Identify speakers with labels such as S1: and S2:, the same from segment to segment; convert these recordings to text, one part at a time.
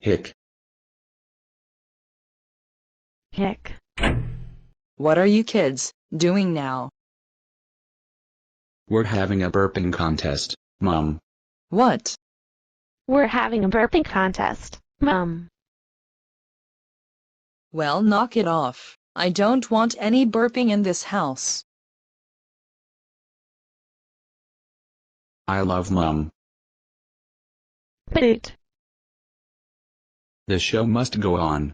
S1: Hick.
S2: Hick.
S3: What are you kids doing now?
S1: We're having a burping contest, Mom.
S3: What?
S2: We're having a burping contest, Mom.
S3: Well, knock it off. I don't want any burping in this house.
S1: I love Mom.
S2: But
S1: The show must go on.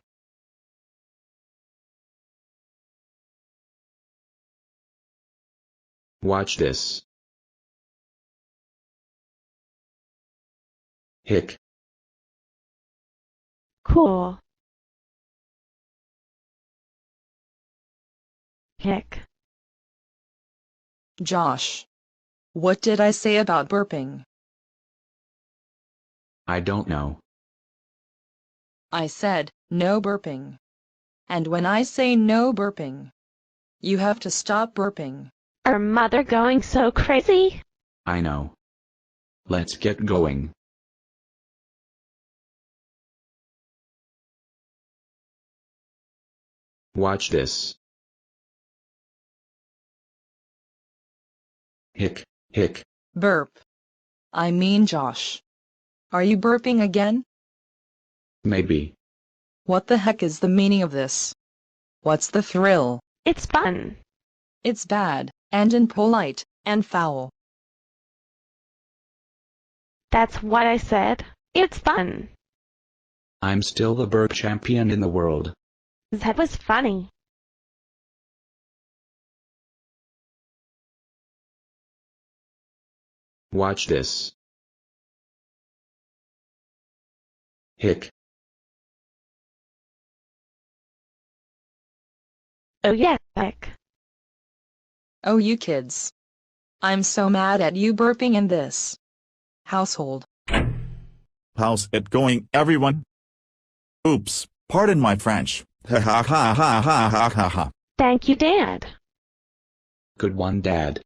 S1: Watch this. Hick.
S2: cool. Hick.
S3: Josh. What did I say about burping?
S1: I don't know.
S3: I said, no burping. And when I say no burping, you have to stop burping.
S2: Our mother going so crazy?
S1: I know. Let's get going. Watch this. Hick, hick.
S3: Burp. I mean Josh. Are you burping again?
S1: Maybe.
S3: What the heck is the meaning of this? What's the thrill?
S2: It's fun.
S3: It's bad, and impolite, and foul.
S2: That's what I said. It's fun.
S1: I'm still the burp champion in the world.
S2: That was funny.
S1: Watch this. Hick.
S2: Oh yeah, heck.
S3: Oh, you kids. I'm so mad at you burping in this household.
S4: How's it going, everyone? Oops, pardon my French. Ha ha ha ha ha ha ha ha.
S2: Thank you, Dad.
S1: Good one, Dad.